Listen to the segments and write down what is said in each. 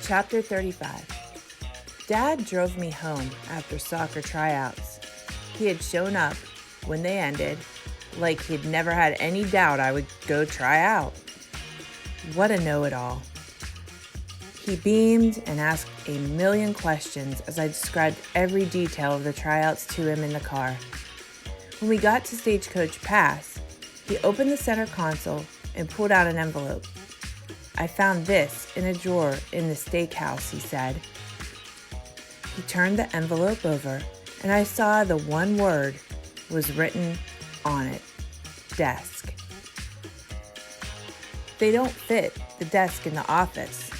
Chapter 35. Dad drove me home after soccer tryouts. He had shown up when they ended, like he'd never had any doubt I would go try out. What a know-it-all. He beamed and asked a million questions as I described every detail of the tryouts to him in the car. When we got to Stagecoach Pass, he opened the center console and pulled out an envelope. "I found this in a drawer in the steakhouse," he said. He turned the envelope over, and I saw the one word was written on it: desk. They don't fit the desk in the office.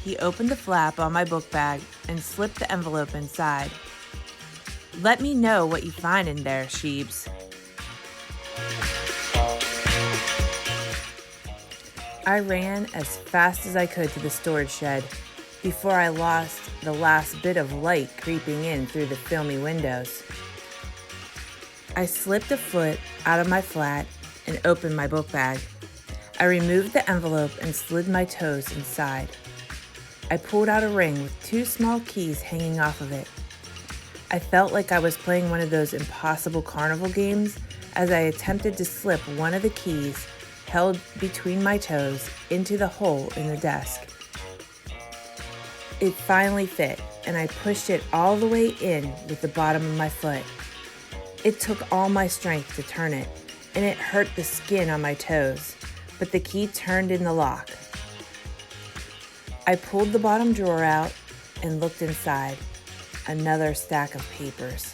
He opened the flap on my book bag and slipped the envelope inside. "Let me know what you find in there, Sheebs." I ran as fast as I could to the storage shed before I lost the last bit of light creeping in through the filmy windows. I slipped a foot out of my flat and opened my book bag. I removed the envelope and slid my toes inside. I pulled out a ring with 2 small keys hanging off of it. I felt like I was playing one of those impossible carnival games as I attempted to slip one of the keys held between my toes into the hole in the desk. It finally fit, and I pushed it all the way in with the bottom of my foot. It took all my strength to turn it, and it hurt the skin on my toes, but the key turned in the lock. I pulled the bottom drawer out and looked inside. Another stack of papers.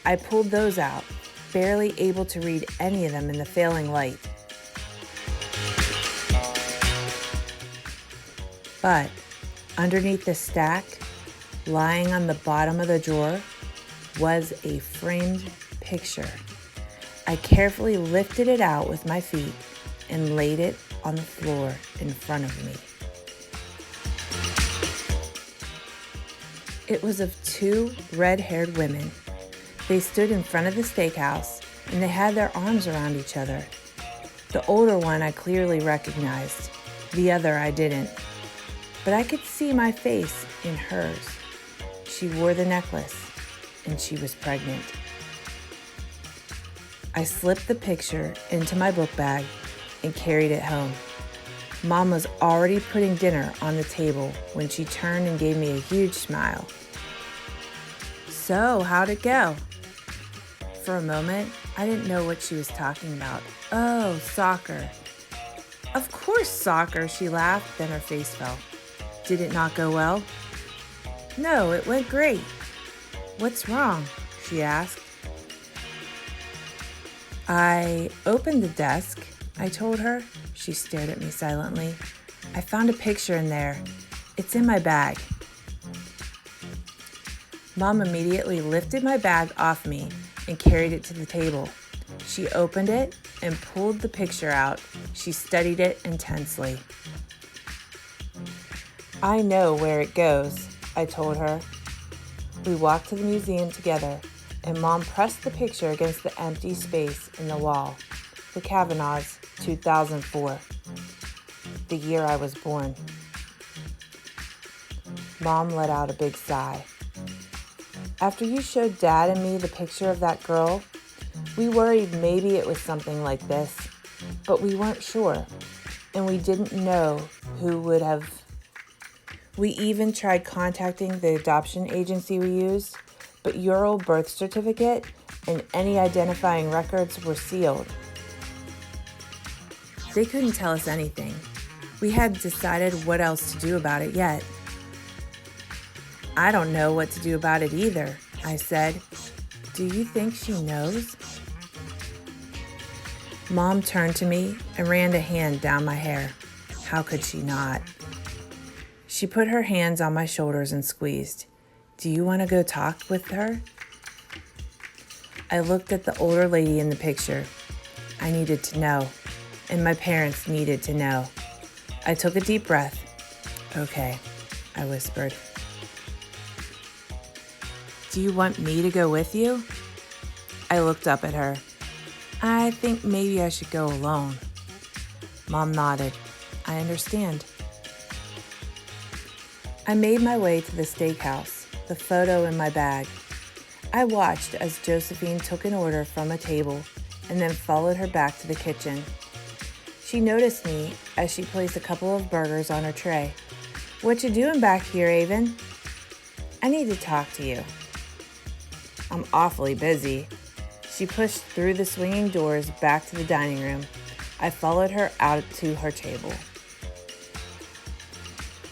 I pulled those out, barely able to read any of them in the failing light. But underneath the stack, lying on the bottom of the drawer, was a framed picture. I carefully lifted it out with my feet and laid it on the floor in front of me. It was of 2 red-haired women. They stood in front of the steakhouse, and they had their arms around each other. The older one I clearly recognized. The other I didn't. But I could see my face in hers. She wore the necklace, and she was pregnant. I slipped the picture into my book bag and carried it home. Mom was already putting dinner on the table when she turned and gave me a huge smile. "So, how'd it go?" For a moment, I didn't know what she was talking about. "Oh, soccer." "Of course soccer," she laughed, then her face fell. "Did it not go well?" "No, it went great." "What's wrong?" she asked. "I opened the desk," I told her. She stared at me silently. "I found a picture in there. It's in my bag." Mom immediately lifted my bag off me and carried it to the table. She opened it and pulled the picture out. She studied it intensely. "I know where it goes," I told her. We walked to the museum together, and Mom pressed the picture against the empty space in the wall. The Kavanaughs, 2004. The year I was born. Mom let out a big sigh. "After you showed Dad and me the picture of that girl, we worried maybe it was something like this, but we weren't sure, and we didn't know who would have. We even tried contacting the adoption agency we used, but your old birth certificate and any identifying records were sealed. They couldn't tell us anything. We hadn't decided what else to do about it yet." "I don't know what to do about it either," I said. "Do you think she knows?" Mom turned to me and ran a hand down my hair. How could she not? She put her hands on my shoulders and squeezed. "Do you want to go talk with her?" I looked at the older lady in the picture. I needed to know, and my parents needed to know. I took a deep breath. "Okay," I whispered. "Do you want me to go with you?" I looked up at her. "I think maybe I should go alone." Mom nodded. "I understand." I made my way to the steakhouse, the photo in my bag. I watched as Josephine took an order from a table and then followed her back to the kitchen. She noticed me as she placed a couple of burgers on her tray. "What you doing back here, Avon?" "I need to talk to you." "I'm awfully busy." She pushed through the swinging doors back to the dining room. I followed her out to her table.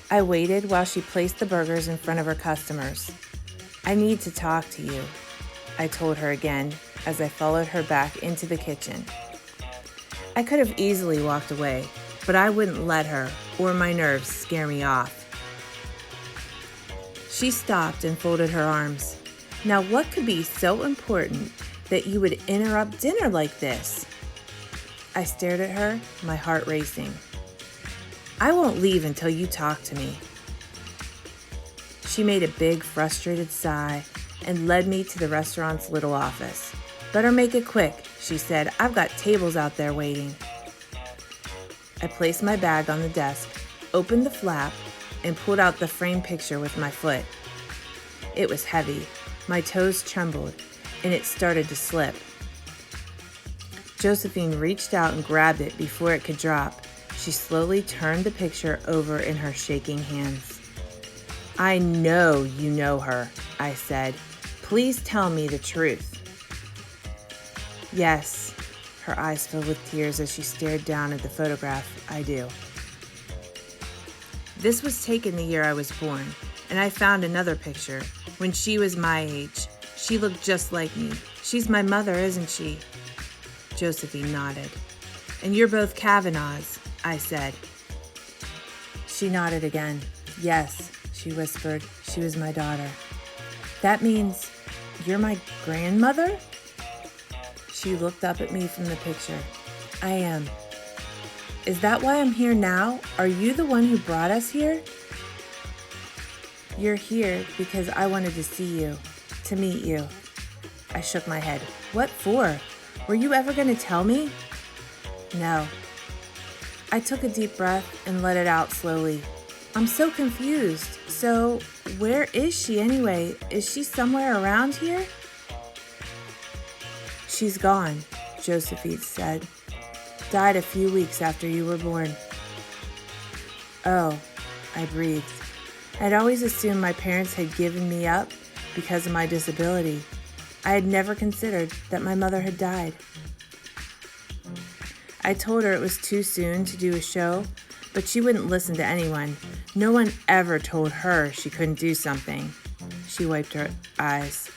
I waited while she placed the burgers in front of her customers. "I need to talk to you," I told her again as I followed her back into the kitchen. I could have easily walked away, but I wouldn't let her or my nerves scare me off. She stopped and folded her arms. "Now what could be so important that you would interrupt dinner like this?" I stared at her, my heart racing. "I won't leave until you talk to me." She made a big, frustrated sigh and led me to the restaurant's little office. "Better make it quick," she said. "I've got tables out there waiting." I placed my bag on the desk, opened the flap, and pulled out the framed picture with my foot. It was heavy. My toes trembled, and it started to slip. Josephine reached out and grabbed it before it could drop. She slowly turned the picture over in her shaking hands. "I know you know her," I said. "Please tell me the truth." "Yes," her eyes filled with tears as she stared down at the photograph. "I do." This was taken the year I was born, and I found another picture when she was my age. She looked just like me. "She's my mother, isn't she?" Josephine nodded. "And you're both Kavanaughs," I said. She nodded again. "Yes," she whispered. "She was my daughter." "That means you're my grandmother?" She looked up at me from the picture. "I am." "Is that why I'm here now? Are you the one who brought us here?" "You're here because I wanted to see you, to meet you." I shook my head. "What for? Were you ever going to tell me?" "No." I took a deep breath and let it out slowly. "I'm so confused. So, where is she anyway? Is she somewhere around here?" "She's gone," Josephine said. "Died a few weeks after you were born." "Oh," I breathed. I'd always assumed my parents had given me up because of my disability. I had never considered that my mother had died. I told her it was too soon to do a show, but she wouldn't listen to anyone. No one ever told her she couldn't do something. She wiped her eyes.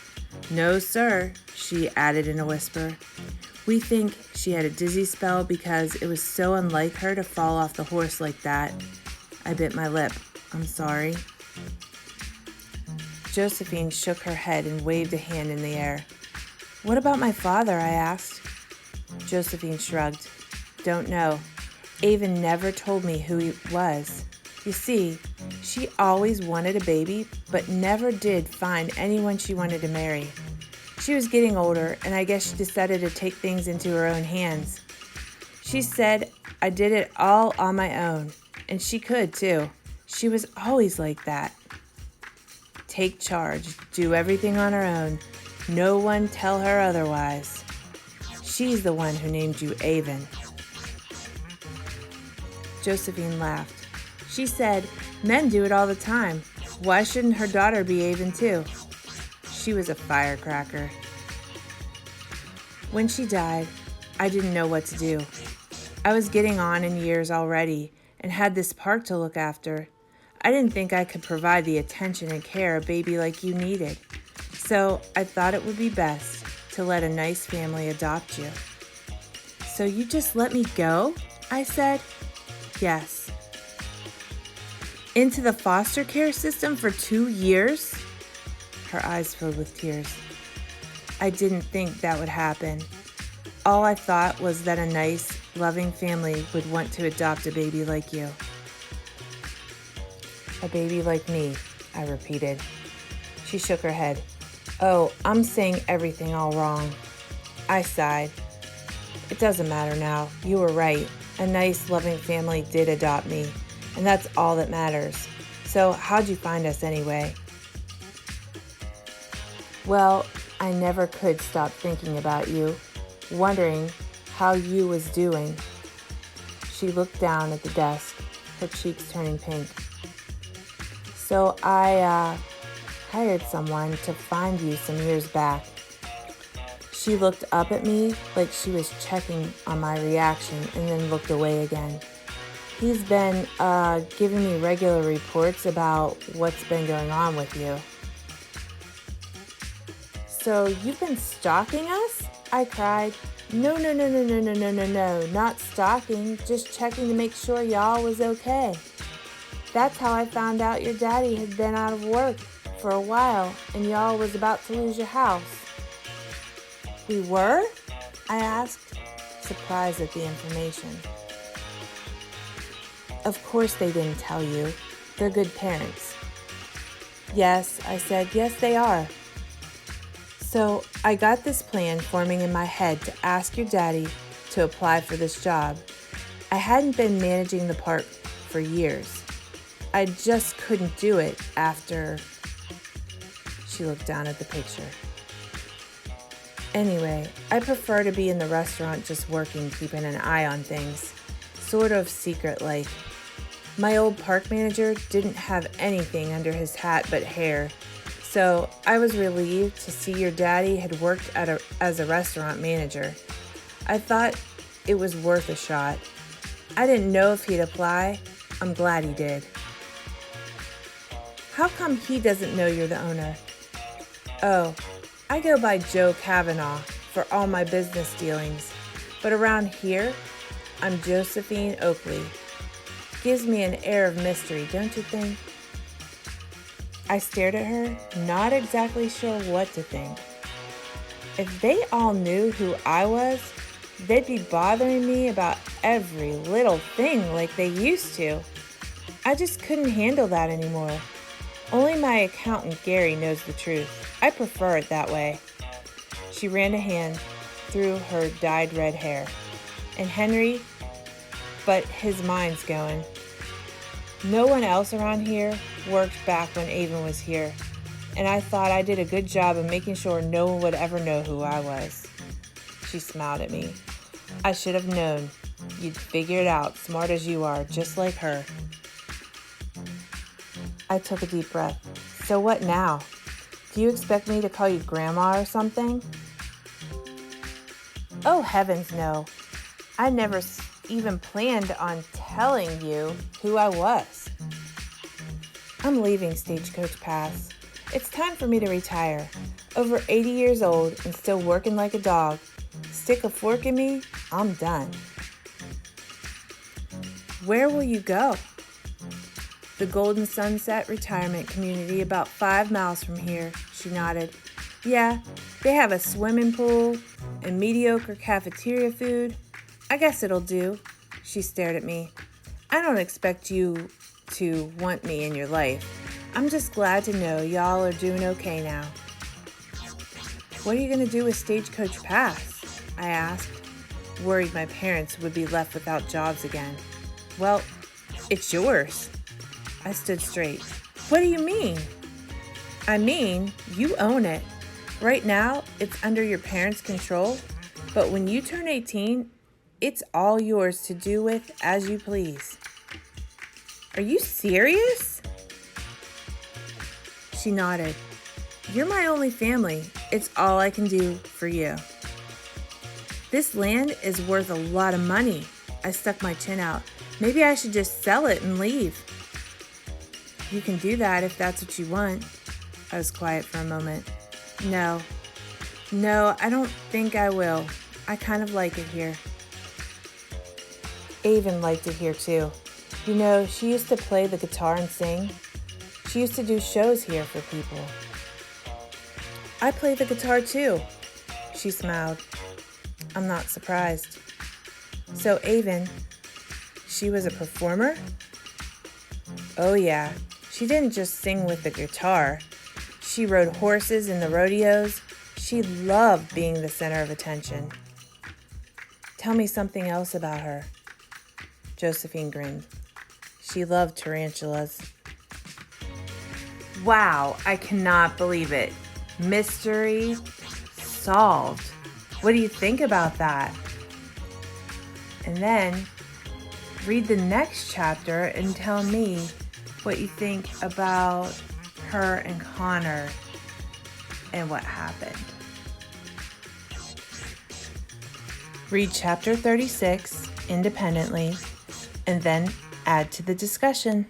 "No, sir," she added in a whisper. "We think she had a dizzy spell because it was so unlike her to fall off the horse like that." I bit my lip. "I'm sorry." Josephine shook her head and waved a hand in the air. "What about my father?" I asked. Josephine shrugged. "Don't know. Avon never told me who he was. You see, she always wanted a baby, but never did find anyone she wanted to marry. She was getting older, and I guess she decided to take things into her own hands. She said I did it all on my own, and she could too. She was always like that. Take charge, do everything on her own. No one tell her otherwise. She's the one who named you Avon." Josephine laughed. She said, "Men do it all the time. Why shouldn't her daughter be Avon too?" She was a firecracker. When she died, I didn't know what to do. I was getting on in years already and had this park to look after. I didn't think I could provide the attention and care a baby like you needed. So I thought it would be best to let a nice family adopt you. "So you just let me go?" I said. "Yes." "Into the foster care system for 2 years?" Her eyes filled with tears. "I didn't think that would happen. All I thought was that a nice, loving family would want to adopt a baby like you." "A baby like me," I repeated. She shook her head. "Oh, I'm saying everything all wrong." I sighed. "It doesn't matter now. You were right. A nice, loving family did adopt me, and that's all that matters. So how'd you find us anyway? Well, I never could stop thinking about you, wondering how you was doing. She looked down at the desk, her cheeks turning pink. So I hired someone to find you some years back. She looked up at me like she was checking on my reaction and then looked away again. He's been giving me regular reports about what's been going on with you. So you've been stalking us? I cried. No, not stalking, just checking to make sure y'all was okay. That's how I found out your daddy had been out of work for a while and y'all was about to lose your house. We were? I asked, surprised at the information. Of course they didn't tell you. They're good parents. Yes, I said, yes they are. So I got this plan forming in my head to ask your daddy to apply for this job. I hadn't been managing the park for years. I just couldn't do it after... She looked down at the picture. Anyway, I prefer to be in the restaurant just working, keeping an eye on things. Sort of secret-like. My old park manager didn't have anything under his hat but hair. So I was relieved to see your daddy had worked as a restaurant manager. I thought it was worth a shot. I didn't know if he'd apply. I'm glad he did. How come he doesn't know you're the owner? Oh, I go by Joe Kavanaugh for all my business dealings. But around here, I'm Josephine Oakley. Gives me an air of mystery, don't you think? I stared at her, not exactly sure what to think. If they all knew who I was, they'd be bothering me about every little thing like they used to. I just couldn't handle that anymore. Only my accountant Gary knows the truth. I prefer it that way. She ran a hand through her dyed red hair. And Henry, but his mind's going. No one else around here worked back when Avon was here, and I thought I did a good job of making sure no one would ever know who I was. She smiled at me. I should have known. You'd figure it out, smart as you are, just like her. I took a deep breath. So what now? Do you expect me to call you Grandma or something? Oh, heavens no. I never even planned on telling you who I was. I'm leaving Stagecoach Pass. It's time for me to retire. Over 80 years old and still working like a dog. Stick a fork in me, I'm done. Where will you go? The Golden Sunset Retirement Community about 5 miles from here, she nodded. Yeah, they have a swimming pool and mediocre cafeteria food. I guess it'll do. She stared at me. I don't expect you to want me in your life. I'm just glad to know y'all are doing okay now. What are you going to do with Stagecoach Pass? I asked, worried my parents would be left without jobs again. Well, it's yours. I stood straight. What do you mean? I mean, you own it. Right now, it's under your parents' control, but when you turn 18, it's all yours to do with as you please. Are you serious? She nodded. You're my only family. It's all I can do for you. This land is worth a lot of money. I stuck my chin out. Maybe I should just sell it and leave. You can do that if that's what you want. I was quiet for a moment. No, I don't think I will. I kind of like it here. Avon liked it here too. You know, she used to play the guitar and sing. She used to do shows here for people. I play the guitar too. She smiled. I'm not surprised. So Avon, she was a performer? Oh yeah, she didn't just sing with the guitar. She rode horses in the rodeos. She loved being the center of attention. Tell me something else about her. Josephine grinned. She loved tarantulas. Wow, I cannot believe it. Mystery solved. What do you think about that? And then read the next chapter and tell me what you think about her and Connor and what happened. Read chapter 36 independently and then add to the discussion.